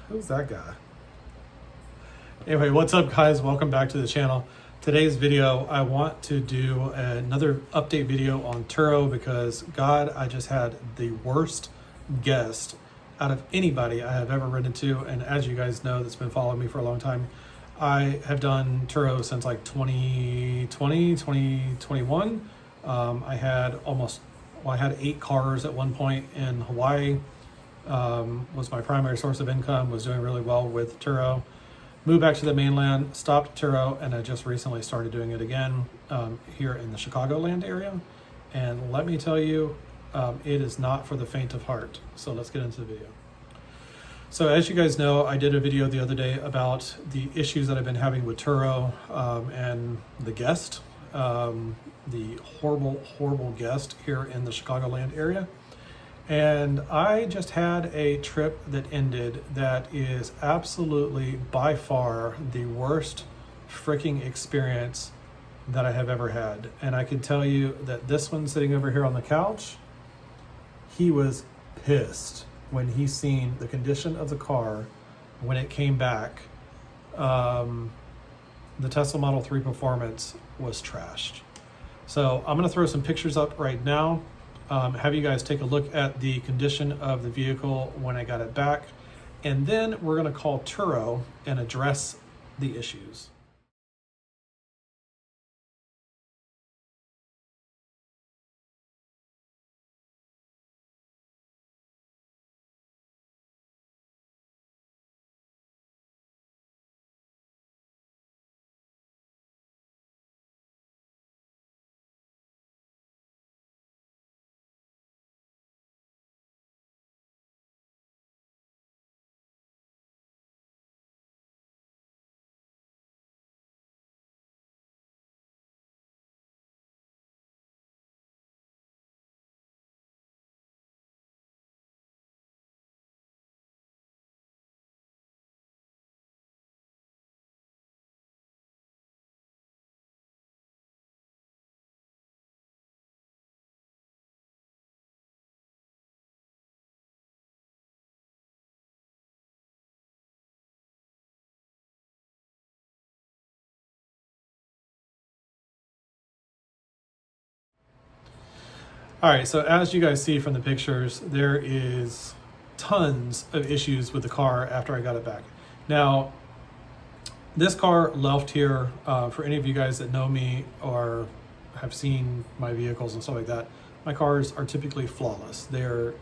Who's that guy? Anyway, what's up, guys? Welcome back to the channel. Today's video, I want to do another update video on Turo because, God, I just had the worst guest out of anybody I have ever ridden to. And as you guys know, that's been following me for a long time, I have done Turo since like 2020, 2021. I had 8 cars at one point in Hawaii. Was my primary source of income, was doing really well with Turo. Moved back to the mainland, stopped Turo, and I just recently started doing it again here in the Chicagoland area. And let me tell you, it is not for the faint of heart. So let's get into the video. So as you guys know, I did a video the other day about the issues that I've been having with Turo and the guest, the horrible guest here in the Chicagoland area. And I just had a trip that ended that is absolutely by far the worst freaking experience that I have ever had. And I can tell you that this one sitting over here on the couch, he was pissed when he seen the condition of the car when it came back. The Tesla Model 3 Performance was trashed. So I'm gonna throw some pictures up right now. Have you guys take a look at the condition of the vehicle when I got it back, and then we're going to call Turo and address the issues. All right, so as you guys see from the pictures, there is tons of issues with the car after I got it back. Now, this car left here, for any of you guys that know me or have seen my vehicles and stuff like that, my cars are typically flawless. They're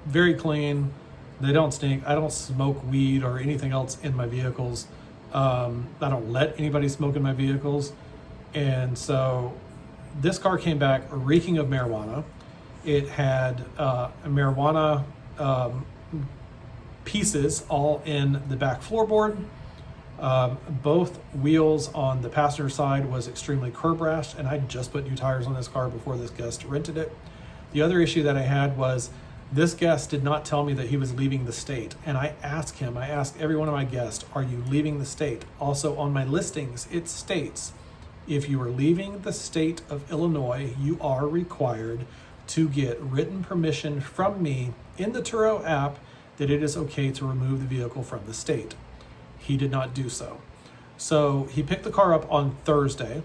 very clean. They don't stink. I don't smoke weed or anything else in my vehicles. I don't let anybody smoke in my vehicles. And so this car came back reeking of marijuana. It had marijuana pieces all in the back floorboard. Both wheels on the passenger side was extremely curb rashed, and I just put new tires on this car before this guest rented it. The other issue that I had was this guest did not tell me that he was leaving the state. And I asked him, I asked every one of my guests, are you leaving the state? Also on my listings, it states, if you are leaving the state of Illinois, you are required to get written permission from me in the Turo app that it is okay to remove the vehicle from the state. He did not do so. So he picked the car up on Thursday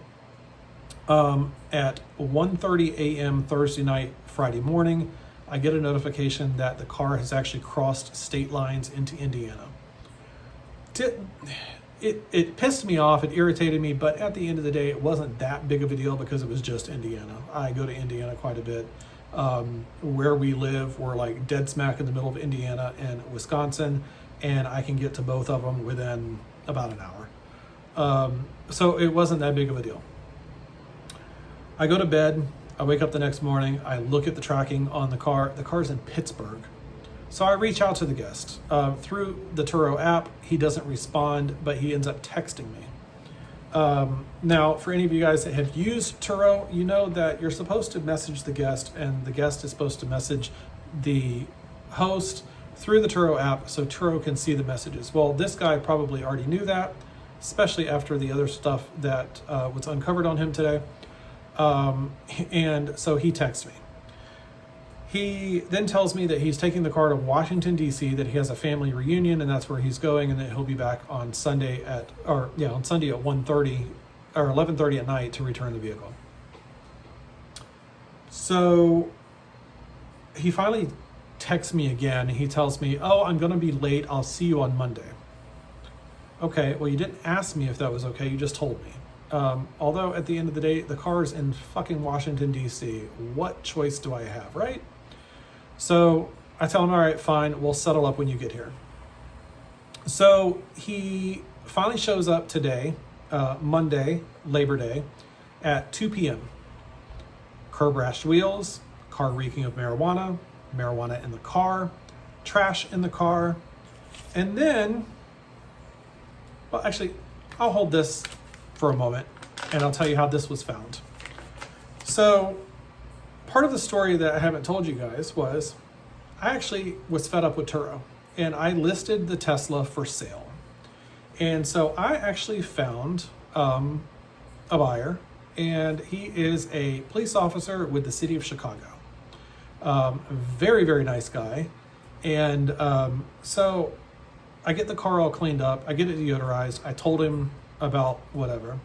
at 1:30 a.m. Thursday night, Friday morning. I get a notification that the car has actually crossed state lines into Indiana. It pissed me off, it irritated me, but at the end of the day, it wasn't that big of a deal because it was just Indiana. I go to Indiana quite a bit. Where we live, we're like dead smack in the middle of Indiana and Wisconsin, and I can get to both of them within about an hour. So it wasn't that big of a deal. I go to bed, I wake up the next morning, I look at the tracking on the car. The car's in Pittsburgh. So I reach out to the guest through the Turo app. He doesn't respond, but he ends up texting me. Now, for any of you guys that have used Turo, you know that you're supposed to message the guest, and the guest is supposed to message the host through the Turo app so Turo can see the messages. Well, this guy probably already knew that, especially after the other stuff that was uncovered on him today. And so he texts me. He then tells me that he's taking the car to Washington, D.C., that he has a family reunion, and that's where he's going, and that he'll be back on Sunday at 1:30 or 11:30 at night to return the vehicle. So he finally texts me again. He tells me, "Oh, I'm going to be late. I'll see you on Monday." Okay, well, you didn't ask me if that was okay. You just told me. Although at the end of the day, the car is in fucking Washington, D.C. What choice do I have, right? So I tell him, all right, fine, we'll settle up when you get here. So he finally shows up today, Monday, Labor Day, at 2 p.m. Curb rashed wheels, car reeking of marijuana, marijuana in the car, trash in the car, and then, well, actually, I'll hold this for a moment and I'll tell you how this was found. So part of the story that I haven't told you guys was I actually was fed up with Turo and I listed the Tesla for sale. And so I actually found a buyer, and he is a police officer with the city of Chicago. Very, very nice guy. And so I get the car all cleaned up. I get it deodorized. I told him about whatever.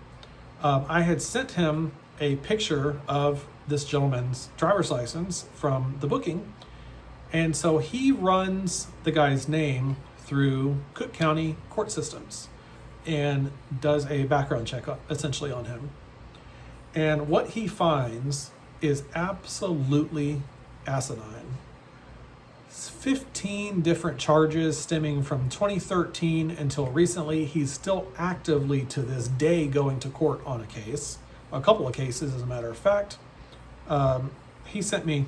I had sent him a picture of this gentleman's driver's license from the booking. And so he runs the guy's name through Cook County court systems and does a background check essentially on him. And what he finds is absolutely asinine. 15 different charges stemming from 2013 until recently. He's still actively to this day going to court on a couple of cases, as a matter of fact. He sent me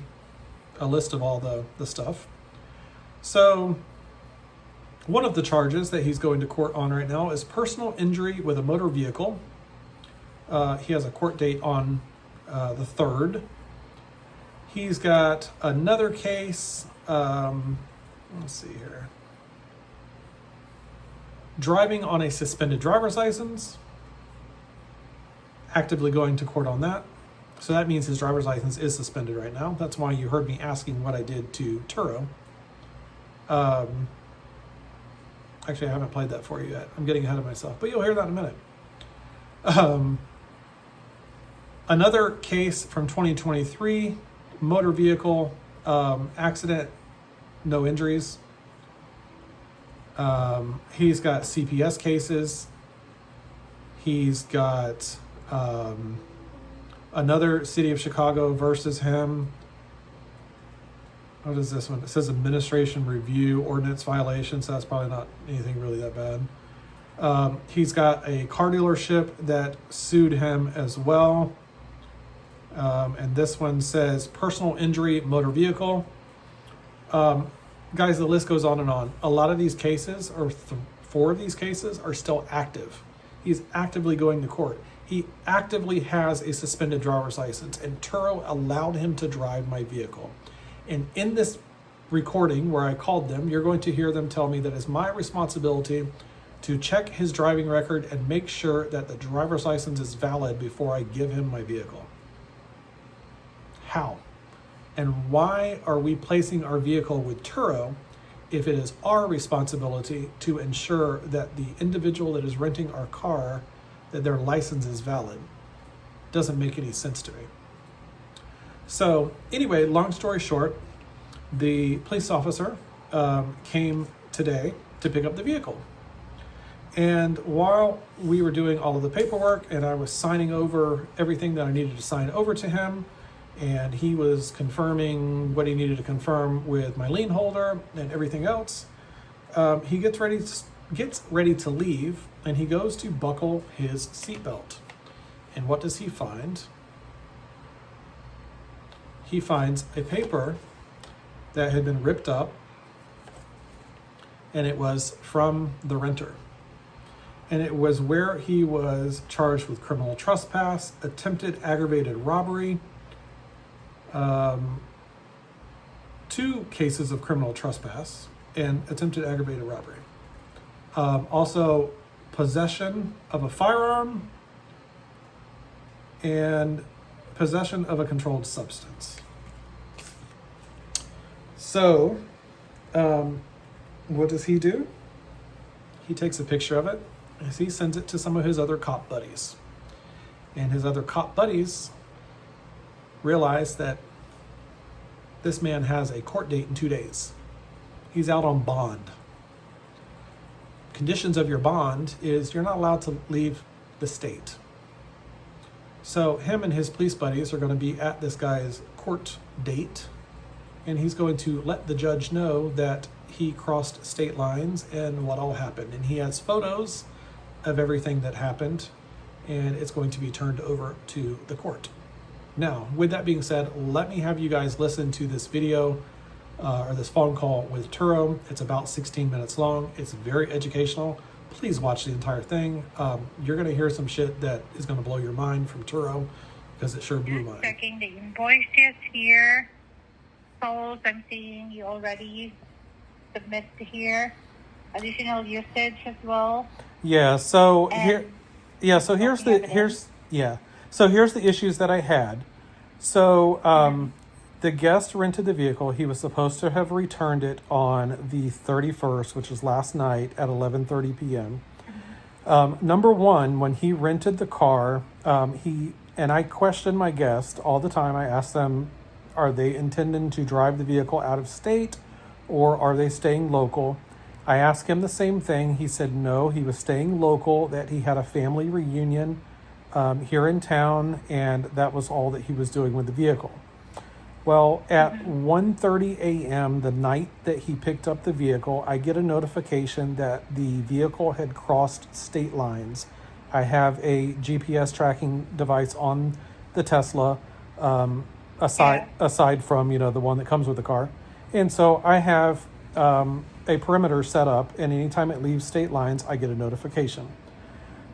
a list of all the stuff. So one of the charges that he's going to court on right now is personal injury with a motor vehicle. He has a court date on the 3rd. He's got another case. Let's see here. Driving on a suspended driver's license. Actively going to court on that. So that means his driver's license is suspended right now. That's why you heard me asking what I did to Turo. Actually, I haven't played that for you yet. I'm getting ahead of myself, but you'll hear that in a minute. Another case from 2023, motor vehicle accident, no injuries. He's got CPS cases. He's got another city of Chicago versus him. What is this one? It says administration review ordinance violation, so that's probably not anything really that bad. He's got a car dealership that sued him as well. And this one says personal injury motor vehicle. Guys, the list goes on and on. A lot of these cases, or 4 of these cases, are still active. He's actively going to court. He actively has a suspended driver's license, and Turo allowed him to drive my vehicle. And in this recording where I called them, you're going to hear them tell me that it's my responsibility to check his driving record and make sure that the driver's license is valid before I give him my vehicle. How? And why are we placing our vehicle with Turo if it is our responsibility to ensure that the individual that is renting our car, that their license is valid? Doesn't make any sense to me. So anyway, long story short, the police officer came today to pick up the vehicle. And while we were doing all of the paperwork and I was signing over everything that I needed to sign over to him, and he was confirming what he needed to confirm with my lien holder and everything else, he gets ready to leave, and he goes to buckle his seatbelt. And what does he find? He finds a paper that had been ripped up, and it was from the renter. And it was where he was charged with criminal trespass, attempted aggravated robbery, 2 cases of criminal trespass, and attempted aggravated robbery. Also, possession of a firearm and possession of a controlled substance. So, what does he do? He takes a picture of it and he sends it to some of his other cop buddies. And his other cop buddies realize that this man has a court date in 2 days. He's out on bond. Conditions of your bond is you're not allowed to leave the state. So him and his police buddies are going to be at this guy's court date, and he's going to let the judge know that he crossed state lines and what all happened. And he has photos of everything that happened, and it's going to be turned over to the court. Now, with that being said, let me have you guys listen to this video or this phone call with Turo. It's about 16 minutes long. It's very educational. Please watch the entire thing. You're going to hear some shit that is going to blow your mind from Turo, because it sure blew mine. Checking the invoice is here. Tolls, I'm seeing you already submit here. Additional usage as well. Yeah. So And here. Yeah. So here's the evidence. So here's the issues that I had. So the guest rented the vehicle. He was supposed to have returned it on the 31st, which was last night at 11:30 p.m. Number one, when he rented the car, I questioned my guest all the time. I asked them, are they intending to drive the vehicle out of state, or are they staying local? I asked him the same thing. He said no, he was staying local, that he had a family reunion here in town, and that was all that he was doing with the vehicle. Well, at 1:30 a.m. the night that he picked up the vehicle, I get a notification that the vehicle had crossed state lines. I have a GPS tracking device on the Tesla, aside from, the one that comes with the car. And so I have a perimeter set up, and anytime it leaves state lines, I get a notification.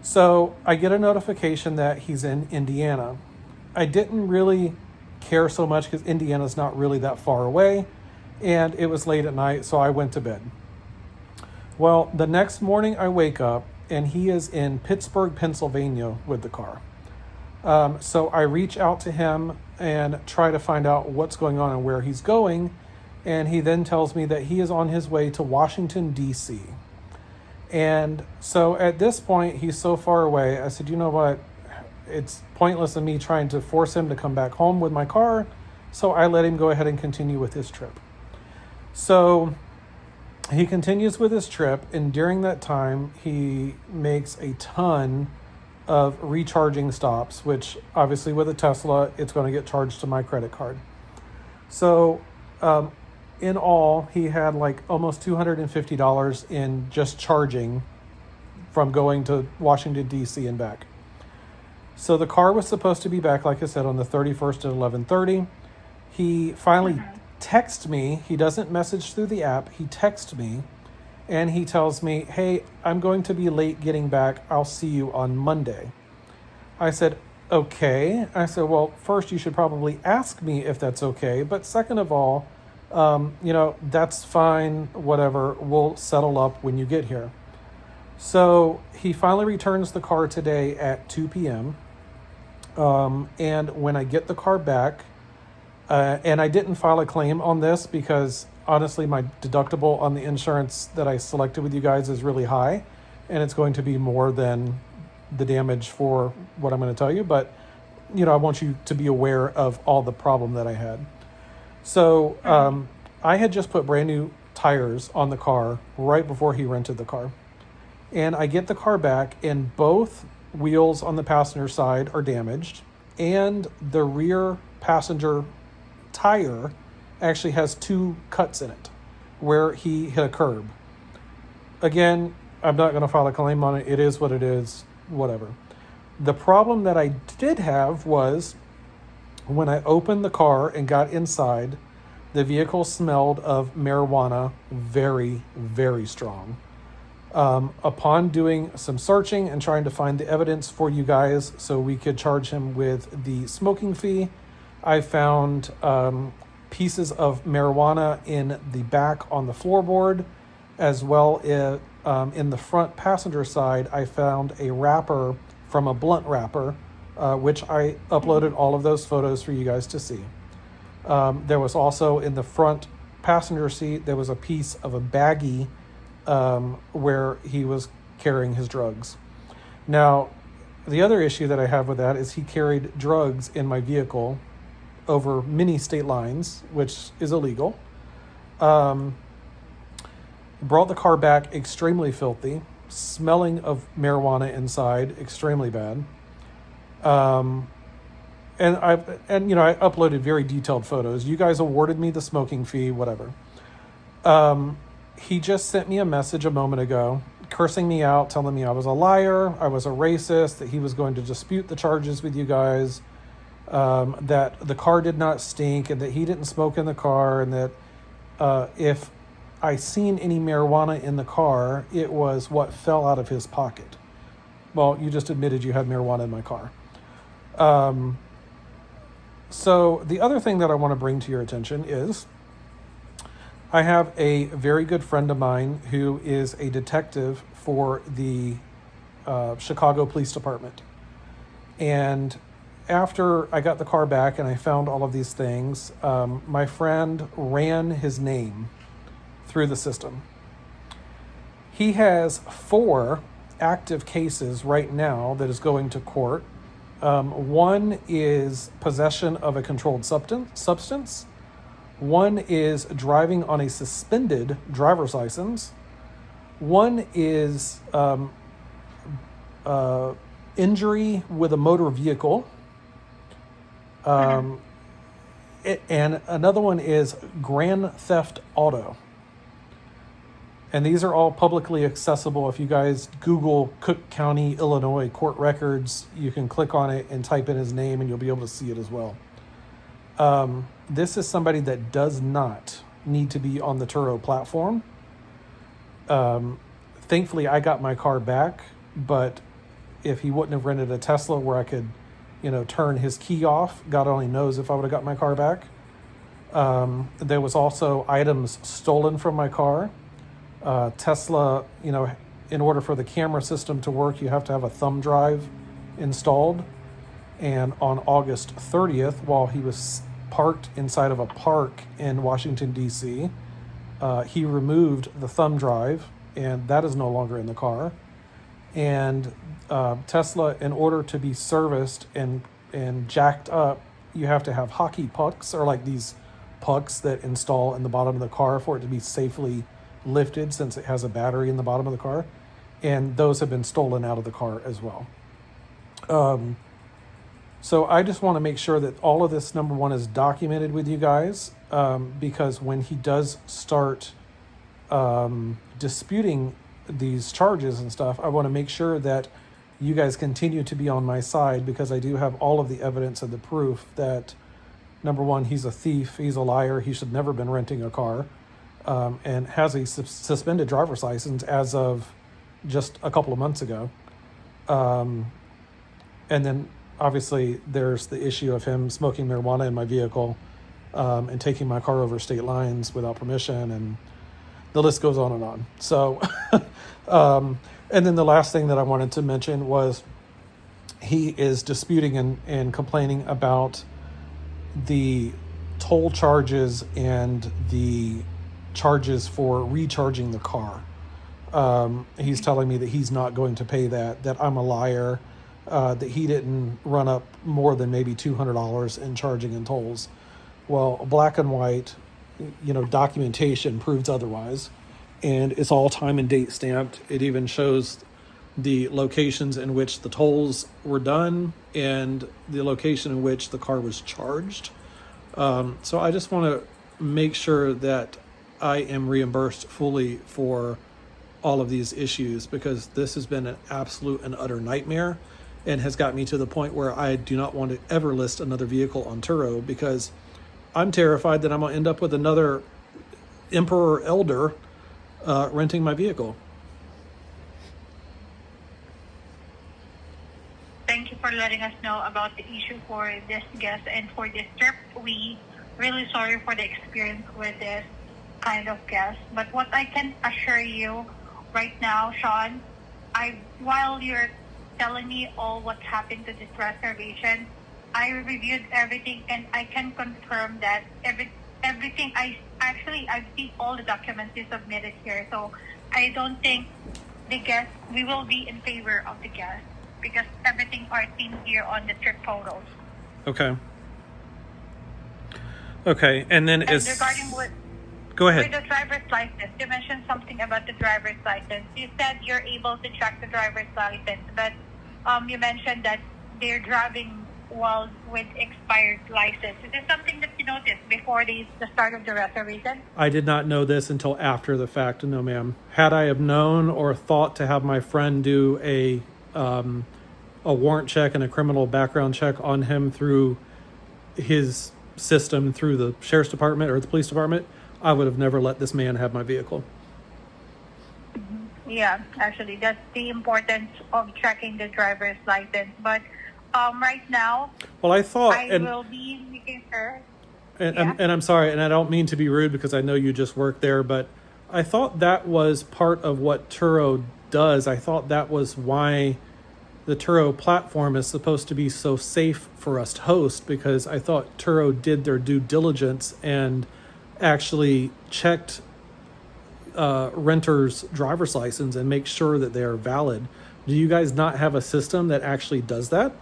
So I get a notification that he's in Indiana. I didn't really care so much because Indiana's not really that far away, and it was late at night, so I went to bed. Well, the next morning I wake up and he is in Pittsburgh, Pennsylvania with the car. So I reach out to him and try to find out what's going on and where he's going, and he then tells me that he is on his way to Washington, D.C. And so at this point, he's so far away, I said, you know what? It's pointless in me trying to force him to come back home with my car, so I let him go ahead and continue with his trip. So he continues with his trip, and during that time, he makes a ton of recharging stops, which obviously with a Tesla, it's going to get charged to my credit card. So in all, he had like almost $250 in just charging from going to Washington, D.C. and back. So the car was supposed to be back, like I said, on the 31st at 11:30. He finally texts me. He doesn't message through the app. He texts me, and he tells me, hey, I'm going to be late getting back. I'll see you on Monday. I said, okay. I said, well, first, you should probably ask me if that's okay. But second of all, that's fine, whatever. We'll settle up when you get here. So he finally returns the car today at 2 p.m. And when I get the car back, and I didn't file a claim on this because honestly, my deductible on the insurance that I selected with you guys is really high, and it's going to be more than the damage for what I'm going to tell you. But, I want you to be aware of all the problem that I had. So I had just put brand new tires on the car right before he rented the car. And I get the car back, and both wheels on the passenger side are damaged, and the rear passenger tire actually has 2 cuts in it where he hit a curb. Again, I'm not going to file a claim on it. It is what it is, whatever. The problem that I did have was when I opened the car and got inside, the vehicle smelled of marijuana very, very strong. Upon doing some searching and trying to find the evidence for you guys so we could charge him with the smoking fee, I found pieces of marijuana in the back on the floorboard, as well as in the front passenger side. I found a wrapper from a blunt wrapper, which I uploaded all of those photos for you guys to see. There was also in the front passenger seat, there was a piece of a baggie where he was carrying his drugs. Now, the other issue that I have with that is he carried drugs in my vehicle over many state lines, which is illegal. Brought the car back extremely filthy, smelling of marijuana inside, extremely bad. And I uploaded very detailed photos. You guys awarded me the smoking fee, whatever. He just sent me a message a moment ago, cursing me out, telling me I was a liar, I was a racist, that he was going to dispute the charges with you guys, that the car did not stink, and that he didn't smoke in the car, and that if I seen any marijuana in the car, it was what fell out of his pocket. Well, you just admitted you had marijuana in my car. So the other thing that I want to bring to your attention is I have a very good friend of mine who is a detective for the Chicago Police Department. And after I got the car back and I found all of these things, my friend ran his name through the system. He has 4 active cases right now that is going to court. One is possession of a controlled substance. One is driving on a suspended driver's license. One is injury with a motor vehicle. And another one is grand theft auto. And these are all publicly accessible. If you guys Google Cook County, Illinois court records, you can click on it and type in his name and you'll be able to see it as well. This is somebody that does not need to be on the Turo platform. Thankfully, I got my car back, but if he wouldn't have rented a Tesla where I could, turn his key off, God only knows if I would have got my car back. There was also items stolen from my car. Tesla, in order for the camera system to work, you have to have a thumb drive installed. And on August 30th, while he was parked inside of a park in Washington, D.C., he removed the thumb drive, and that is no longer in the car. And Tesla, in order to be serviced and jacked up, you have to have hockey pucks, or like these pucks that install in the bottom of the car for it to be safely lifted, since it has a battery in the bottom of the car. And those have been stolen out of the car as well. So I just want to make sure that all of this, number one, is documented with you guys, because when he does start disputing these charges and stuff, I want to make sure that you guys continue to be on my side, because I do have all of the evidence and the proof that, number one, he's a thief, he's a liar, he should never been renting a car, and has a suspended driver's license as of just a couple of months ago. And then obviously there's the issue of him smoking marijuana in my vehicle, and taking my car over state lines without permission, and the list goes on and on. So, and then the last thing that I wanted to mention was he is disputing and complaining about the toll charges and the charges for recharging the car. He's telling me that he's not going to pay that I'm a liar, that he didn't run up more than maybe $200 in charging and tolls. Well, black and white, documentation proves otherwise, and it's all time and date stamped. It even shows the locations in which the tolls were done and the location in which the car was charged. So I just want to make sure that I am reimbursed fully for all of these issues, because this has been an absolute and utter nightmare, and has got me to the point where I do not want to ever list another vehicle on Turo, because I'm terrified that I'm going to end up with another Emperor Elder renting my vehicle. Thank you for letting us know about the issue for this guest and for this trip. We really sorry for the experience with this kind of guest. But what I can assure you right now, Sean, while you're telling me all what happened to this reservation, I reviewed everything, and I can confirm that everything. I've seen all the documents you submitted here, so I don't think we will be in favor of the guest because everything are seen here on the trip photos. Okay. Okay, and then And regarding go ahead. with the driver's license, you mentioned something about the driver's license. You said you're able to check the driver's license, but you mentioned that they're driving while with expired license. Is this something that you noticed before the start of the reservation? I did not know this until after the fact. No, ma'am. Had I have known or thought to have my friend do a warrant check and a criminal background check on him through his system, through the sheriff's department or the police department, I would have never let this man have my vehicle. Yeah, actually, that's the importance of checking the driver's license. But right now, Well, I thought, I will be making sure. and I'm sorry, and I don't mean to be rude because I know you just work there, but I thought that was part of what Turo does. I thought that was why the Turo platform is supposed to be so safe for us to host, because I thought Turo did their due diligence and actually checked renters' driver's license and make sure that they are valid. Do you guys not have a system that actually does that?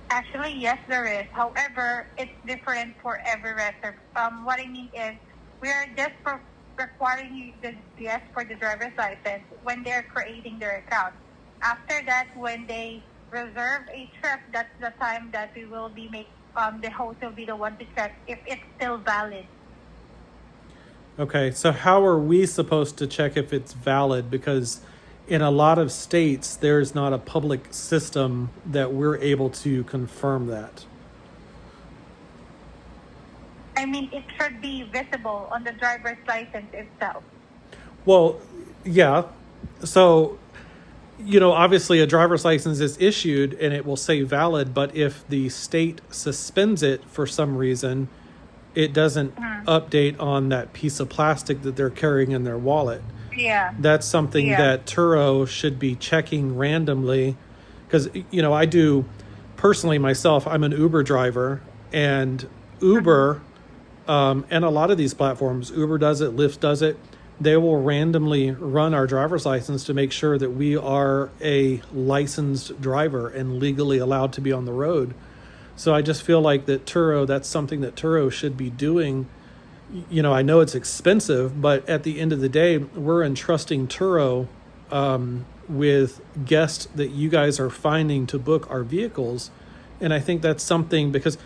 Actually, yes, there is. However, it's different for every reserve. What I mean is, we are just requiring the guest for the driver's license when they're creating their account. After that, when they reserve a trip, that's the time that we will be the host will be the one to check if it's still valid. Okay, so how are we supposed to check if it's valid? Because in a lot of states, there's not a public system that we're able to confirm that. I mean, it should be visible on the driver's license itself. Well, yeah. So, obviously a driver's license is issued and it will say valid, but if the state suspends it for some reason, it doesn't update on that piece of plastic that they're carrying in their wallet. Yeah. That's something that Turo should be checking randomly. Because, I do personally myself, I'm an Uber driver, and Uber, and a lot of these platforms, Uber does it, Lyft does it, they will randomly run our driver's license to make sure that we are a licensed driver and legally allowed to be on the road. So I just feel like that's something that Turo should be doing. I know it's expensive, but at the end of the day, we're entrusting Turo with guests that you guys are finding to book our vehicles. And I think that's something because,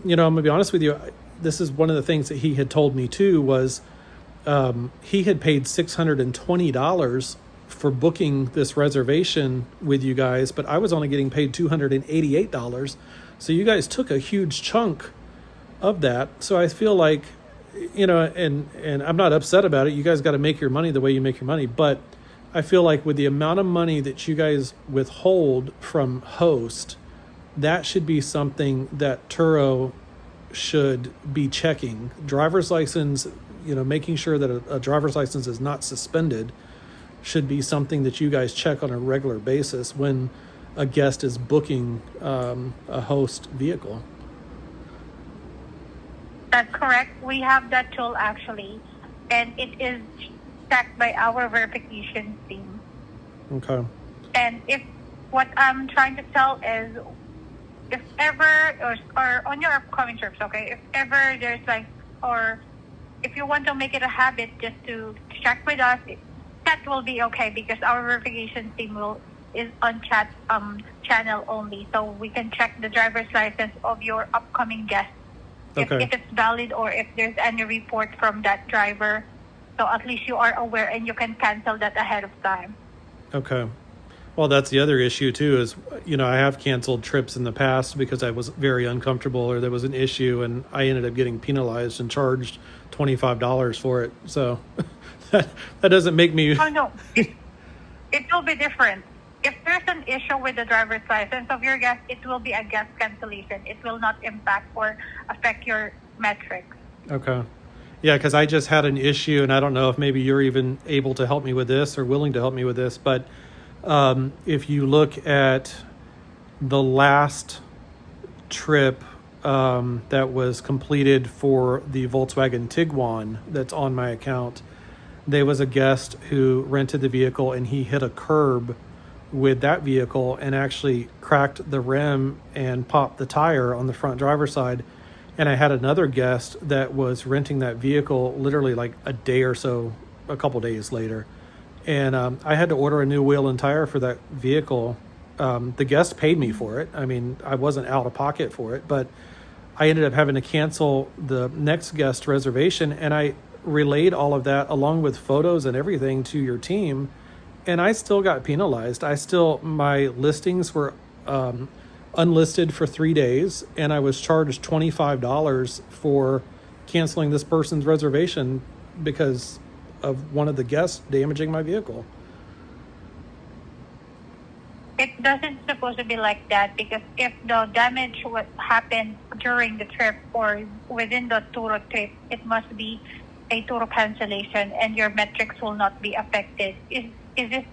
I'm going to be honest with you, this is one of the things that he had told me too was he had paid $620 for booking this reservation with you guys, but I was only getting paid $288. So you guys took a huge chunk of that. So I feel like, and I'm not upset about it. You guys got to make your money the way you make your money. But I feel like with the amount of money that you guys withhold from host, that should be something that Turo should be checking. Driver's license, making sure that a driver's license is not suspended should be something that you guys check on a regular basis when a guest is booking a host vehicle. That's correct. We have that tool actually, and it is checked by our verification team. Okay. And what I'm trying to tell is, if ever, or on your upcoming trips, okay, if ever there's or if you want to make it a habit just to check with us, that will be okay because our verification team is on chat channel only, so we can check the driver's license of your upcoming guest. Okay. If it's valid or if there's any report from that driver, so at least you are aware and you can cancel that ahead of time. Okay. Well, that's the other issue too is, I have canceled trips in the past because I was very uncomfortable or there was an issue and I ended up getting penalized and charged $25 for it. So that doesn't make me... Oh, no. It will be different. If there's an issue with the driver's license of your guest, it will be a guest cancellation. It will not impact or affect your metrics. Okay. Yeah, because I just had an issue, and I don't know if maybe you're even able to help me with this or willing to help me with this, but if you look at the last trip that was completed for the Volkswagen Tiguan that's on my account. There was a guest who rented the vehicle and he hit a curb with that vehicle and actually cracked the rim and popped the tire on the front driver's side. And I had another guest that was renting that vehicle literally like a day or so, a couple days later. And I had to order a new wheel and tire for that vehicle. The guest paid me for it. I mean, I wasn't out of pocket for it, but I ended up having to cancel the next guest reservation. And I relayed all of that along with photos and everything to your team. And I still got penalized. My listings were unlisted for 3 days, and I was charged $25 for canceling this person's reservation because of one of the guests damaging my vehicle. It doesn't supposed to be like that, because if the damage would happen during the trip or within the Turo trip, it must be a Turo cancellation and your metrics will not be affected. Is this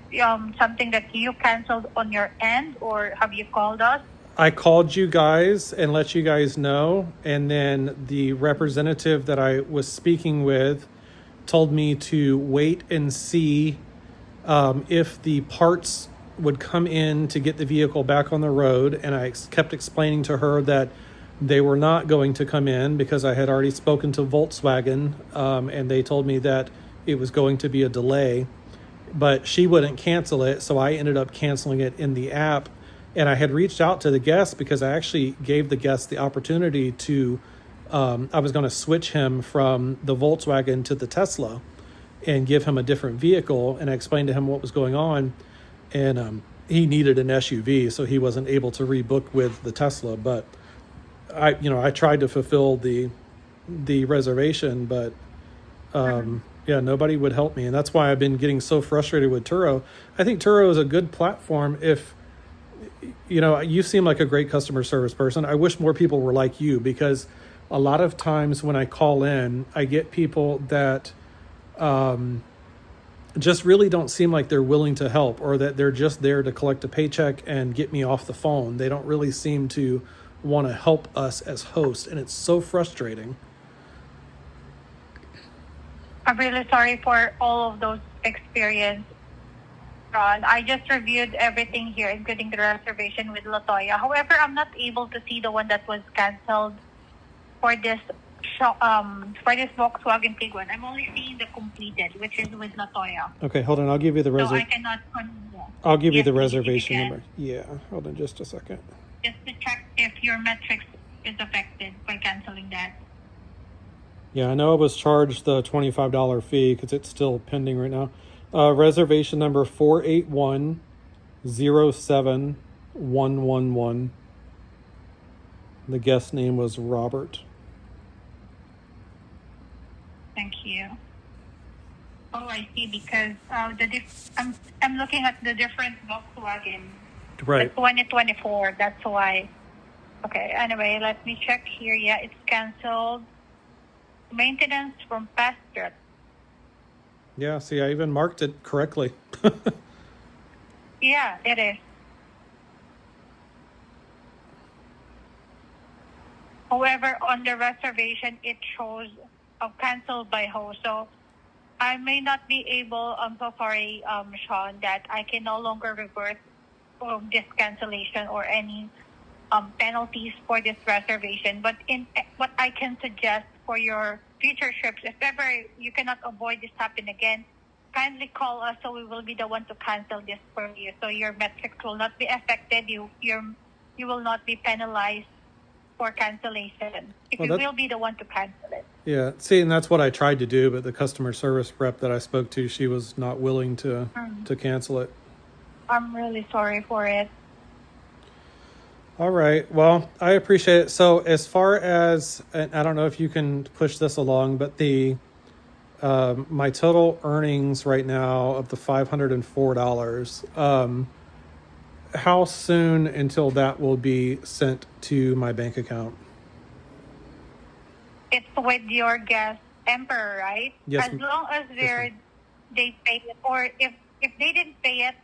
something that you canceled on your end, or have you called us? I called you guys and let you guys know, and then the representative that I was speaking with told me to wait and see if the parts would come in to get the vehicle back on the road. And I kept explaining to her that they were not going to come in because I had already spoken to Volkswagen, and they told me that it was going to be a delay. But she wouldn't cancel it, so I ended up canceling it in the app. And I had reached out to the guest because I actually gave the guest the opportunity to, I was going to switch him from the Volkswagen to the Tesla and give him a different vehicle. And I explained to him what was going on. And he needed an SUV, so he wasn't able to rebook with the Tesla. But I tried to fulfill the reservation, but yeah, nobody would help me. And that's why I've been getting so frustrated with Turo. I think Turo is a good platform if, you seem like a great customer service person. I wish more people were like you, because a lot of times when I call in, I get people that just really don't seem like they're willing to help, or that they're just there to collect a paycheck and get me off the phone. They don't really seem to want to help us as hosts, and it's so frustrating. I'm really sorry for all of those experiences, Ron. I just reviewed everything here, including the reservation with Latoya. However, I'm not able to see the one that was canceled for this Volkswagen Tiguan. I'm only seeing the completed, which is with Latoya. Okay, hold on. I'll give you the So I cannot. I'll give you Yes, the please, if you reservation can. number. Yeah, hold on just a second. Just to check if your metrics is affected by canceling that. Yeah, I know I was charged the $25 fee because it's still pending right now. Reservation number 481-07111. The guest name was Robert. Thank you. Oh, I see. Because I'm looking at the different Volkswagen. Right. The 2024. That's why. Okay. Anyway, let me check here. Yeah, it's canceled. Maintenance from past trip. Yeah, see, I even marked it correctly. Yeah, it is. However, on the reservation, it shows canceled by host. So I may not be able, I'm so sorry, Sean, that I can no longer revert this cancellation or any penalties for this reservation. But what I can suggest for your future trips, if ever you cannot avoid this happen again, kindly call us so we will be the one to cancel this for you. So your metrics will not be affected. You will not be penalized for cancellation. If you will be the one to cancel it. Yeah, see, and that's what I tried to do, but the customer service rep that I spoke to, she was not willing to cancel it. I'm really sorry for it. All right. Well, I appreciate it. So as far as, and I don't know if you can push this along, but the my total earnings right now of the $504, how soon until that will be sent to my bank account? It's with your guest Emperor, right? Yes. As long as they pay it, or if they didn't pay it,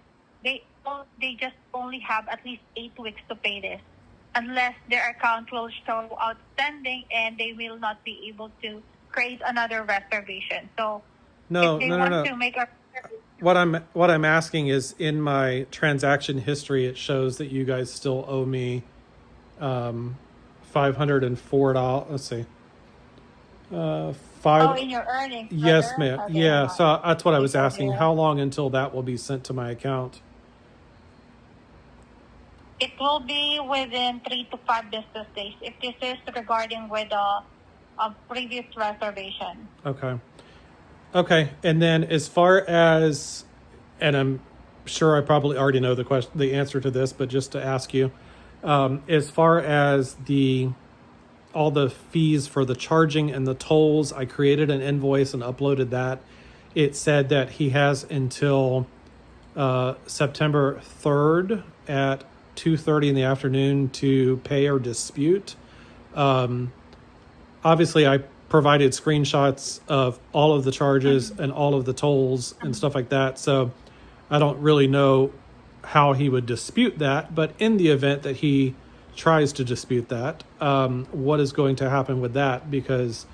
they just only have at least 8 weeks to pay this. unless their account will show outstanding and they will not be able to create another reservation. So No, if they no, no, want no. to make a What I'm asking is, in my transaction history, it shows that you guys still owe me $504. Let's see. Five. in your earnings, Yes, brother. ma'am. Okay, Yeah. hang on. So that's what I Let me was tell asking. you. How long until that will be sent to my account? It will be within 3 to 5 business days if this is regarding with a previous reservation. Okay. Okay. And then as far as, and I'm sure I probably already know the answer to this, but just to ask you, as far as all the fees for the charging and the tolls, I created an invoice and uploaded that. It said that he has until September 3rd at 2:30 in the afternoon to pay or dispute. Obviously, I provided screenshots of all of the charges and all of the tolls and stuff like that. So I don't really know how he would dispute that. But in the event that he tries to dispute that, what is going to happen with that? Because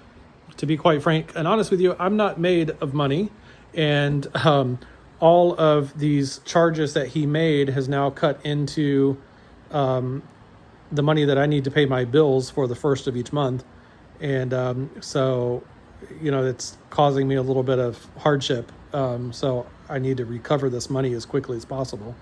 to be quite frank and honest with you, I'm not made of money. And all of these charges that he made has now cut into the money that I need to pay my bills for the first of each month. And so, it's causing me a little bit of hardship. So I need to recover this money as quickly as possible.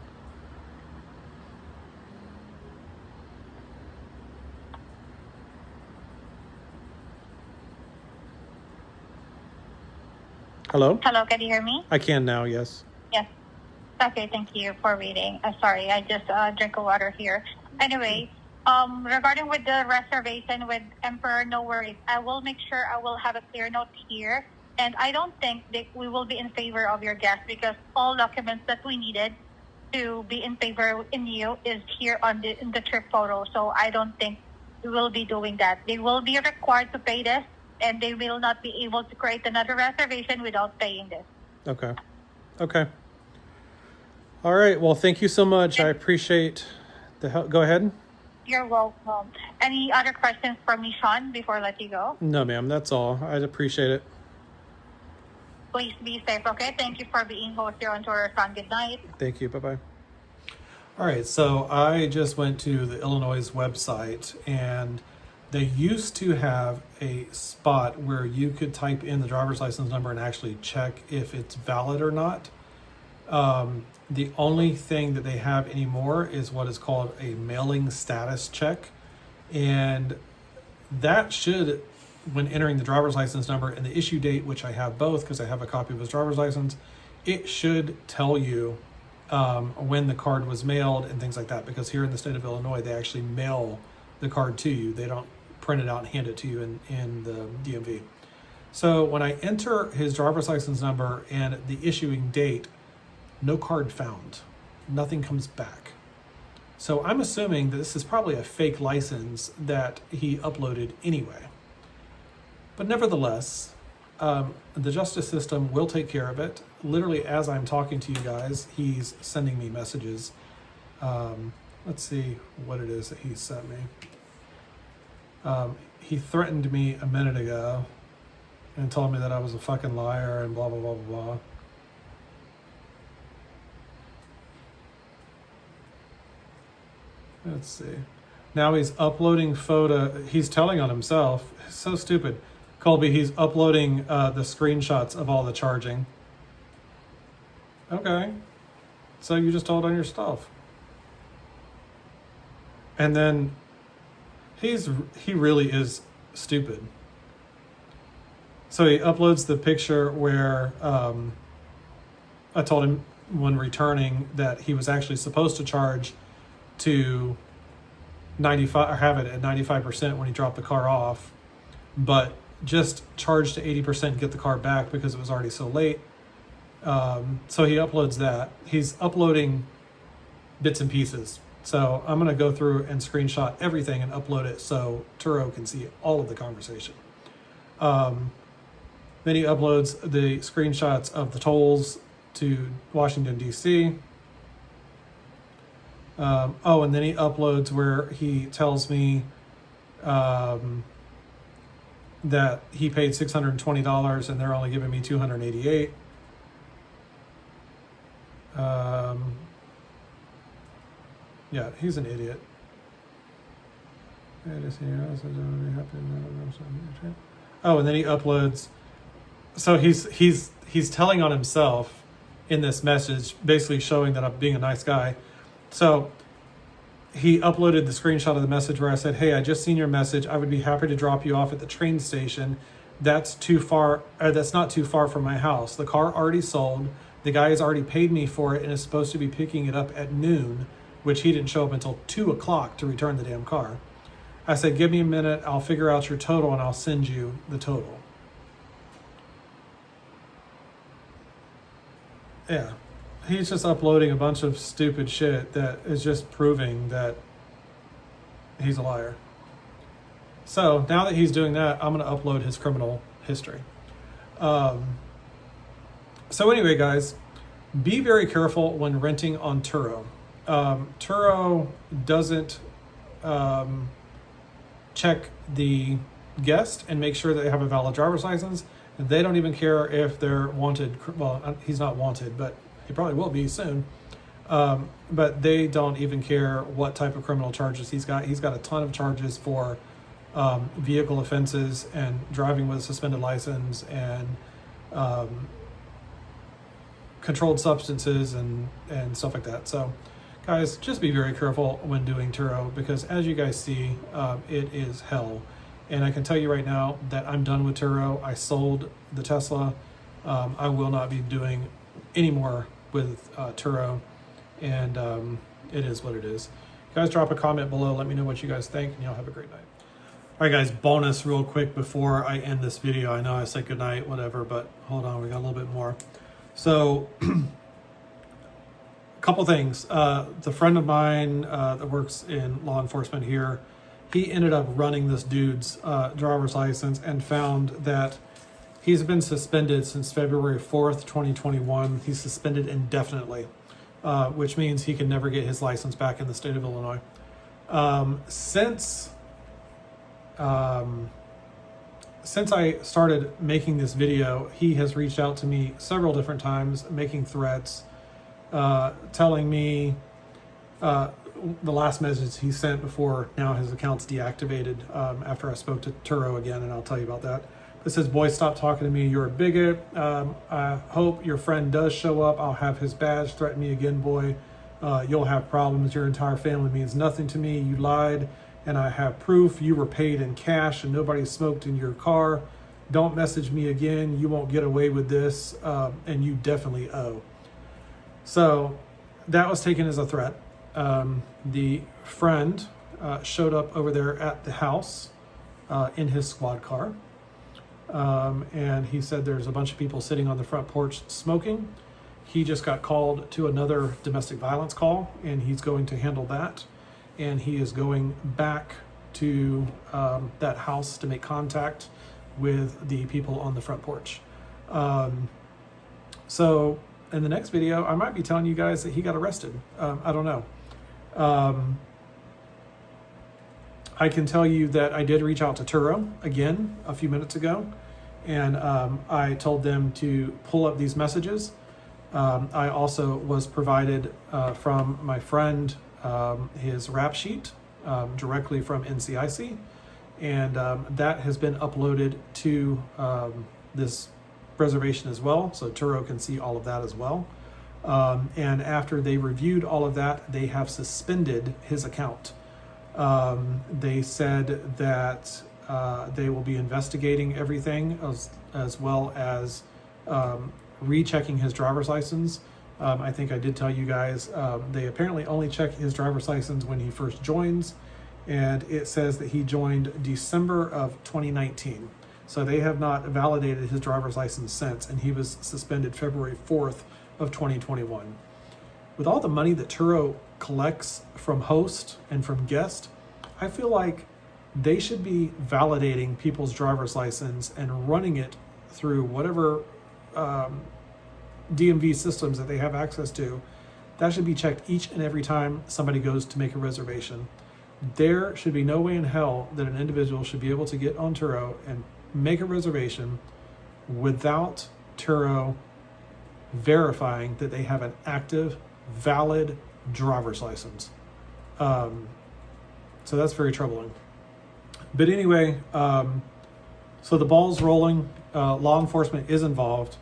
Hello? Hello, can you hear me? I can now, yes. Yes. Okay, thank you for waiting. Sorry, I just drink a water here. Anyway, regarding with the reservation with Emperor, no worries. I will make sure I will have a clear note here. And I don't think that we will be in favor of your guest because all documents that we needed to be in favor in you is here in the trip photo. So I don't think we will be doing that. They will be required to pay this, and they will not be able to create another reservation without paying this. Okay. Okay. All right. Well, thank you so much. I appreciate the help. Go ahead. You're welcome. Any other questions for me, Sean, before I let you go? No, ma'am. That's all. I'd appreciate it. Please be safe, okay? Thank you for being host here on Turo, Sean. Good night. Thank you. Bye-bye. All right. So I just went to the Illinois website, and they used to have a spot where you could type in the driver's license number and actually check if it's valid or not. The only thing that they have anymore is what is called a mailing status check. And that should, when entering the driver's license number and the issue date, which I have both because I have a copy of his driver's license, it should tell you when the card was mailed and things like that. Because here in the state of Illinois, they actually mail the card to you. They don't print it out and hand it to you in the DMV. So when I enter his driver's license number and the issuing date, no card found. Nothing comes back. So I'm assuming that this is probably a fake license that he uploaded anyway. But nevertheless, the justice system will take care of it. Literally, as I'm talking to you guys, he's sending me messages. Let's see what it is that he sent me. He threatened me a minute ago and told me that I was a fucking liar and blah, blah, blah, blah, blah. Let's see. Now he's uploading photo. He's telling on himself. It's so stupid. Colby, he's uploading the screenshots of all the charging. Okay. So you just told on your stuff. And then he really is stupid. So he uploads the picture where I told him when returning that he was actually supposed to charge to 95 or have it at 95% when he dropped the car off, but just charged to 80% and get the car back because it was already so late. So he uploads that. He's uploading bits and pieces. So I'm going to go through and screenshot everything and upload it so Turo can see all of the conversation. Then he uploads the screenshots of the tolls to Washington, D.C. Oh, and then he uploads where he tells me that he paid $620 and they're only giving me $288. Yeah, he's an idiot. Oh, and then he uploads. So he's telling on himself in this message, basically showing that I'm being a nice guy. So he uploaded the screenshot of the message where I said, "Hey, I just seen your message. I would be happy to drop you off at the train station. That's too far. That's not too far from my house. The car already sold. The guy has already paid me for it and is supposed to be picking it up at noon, which he didn't show up until 2 o'clock to return the damn car." I said, "Give me a minute. I'll figure out your total and I'll send you the total." Yeah. He's just uploading a bunch of stupid shit that is just proving that he's a liar. So now that he's doing that, I'm going to upload his criminal history. So anyway, guys, be very careful when renting on Turo. Turo doesn't check the guest and make sure that they have a valid driver's license. They don't even care if they're wanted. Well, he's not wanted, but he probably will be soon. But they don't even care what type of criminal charges he's got. He's got a ton of charges for vehicle offenses and driving with a suspended license and controlled substances and stuff like that. So guys, just be very careful when doing Turo, because as you guys see, it is hell. And I can tell you right now that I'm done with Turo. I sold the Tesla. I will not be doing any more with Turo. And it is what it is. Guys, drop a comment below. Let me know what you guys think, and y'all have a great night. All right, guys, bonus real quick before I end this video. I know I said goodnight, whatever, but hold on, we got a little bit more. So, a couple things. The friend of mine that works in law enforcement here, he ended up running this dude's driver's license and found that he's been suspended since February 4th, 2021. He's suspended indefinitely, which means he can never get his license back in the state of Illinois. Since I started making this video, he has reached out to me several different times, making threats, telling me the last message he sent before now his account's deactivated after I spoke to Turo again, and I'll tell you about that. It says, "Boy, stop talking to me. You're a bigot. I hope your friend does show up. I'll have his badge. Threaten me again, boy. You'll have problems. Your entire family means nothing to me. You lied, and I have proof. You were paid in cash, and nobody smoked in your car. Don't message me again. You won't get away with this, and you definitely owe." So that was taken as a threat. The friend showed up over there at the house in his squad car. And he said there's a bunch of people sitting on the front porch smoking. He just got called to another domestic violence call, and he's going to handle that. And he is going back to that house to make contact with the people on the front porch. So in the next video, I might be telling you guys that he got arrested. I don't know. I can tell you that I did reach out to Turo again a few minutes ago, and I told them to pull up these messages. I also was provided from my friend his rap sheet directly from NCIC, and that has been uploaded to this reservation as well, so Turo can see all of that as well. And after they reviewed all of that, they have suspended his account. They said that they will be investigating everything as well as rechecking his driver's license. I think I did tell you guys, they apparently only check his driver's license when he first joins, and it says that he joined December of 2019. So they have not validated his driver's license since, and he was suspended February 4th of 2021. With all the money that Turo collects from host and from guest, I feel like they should be validating people's driver's license and running it through whatever DMV systems that they have access to. That should be checked each and every time somebody goes to make a reservation. There should be no way in hell that an individual should be able to get on Turo and make a reservation without Turo verifying that they have an active, valid driver's license. So that's very troubling. But anyway, so the ball's rolling. Law enforcement is involved.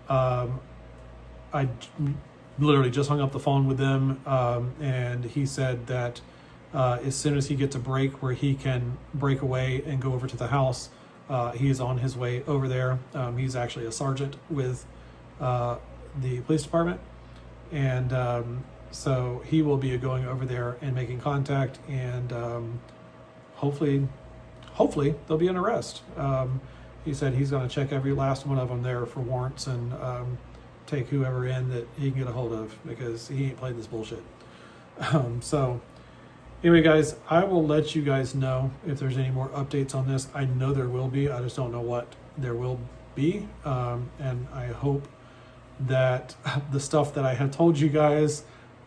I literally just hung up the phone with them, and he said that as soon as he gets a break where he can break away and go over to the house, he is on his way over there. He's actually a sergeant with the police department, and so he will be going over there and making contact, and hopefully there'll be an arrest. He said he's going to check every last one of them there for warrants and take whoever in that he can get a hold of, because he ain't played this bullshit. So anyway, guys, I will let you guys know if there's any more updates on this. I know there will be. I just don't know what there will be. And I hope that the stuff that I have told you guys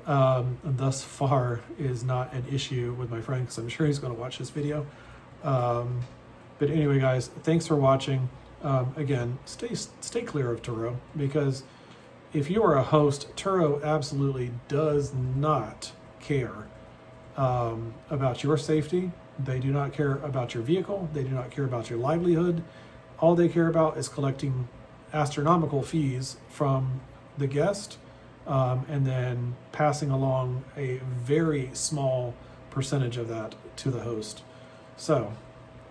thus far is not an issue with my friend, because I'm sure he's going to watch this video. But anyway, guys, thanks for watching. Again, stay clear of Turo, because if you are a host, Turo absolutely does not care about your safety. They do not care about your vehicle. They do not care about your livelihood. All they care about is collecting astronomical fees from the guest, and then passing along a very small percentage of that to the host. So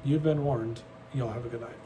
you've been warned. Y'all have a good night.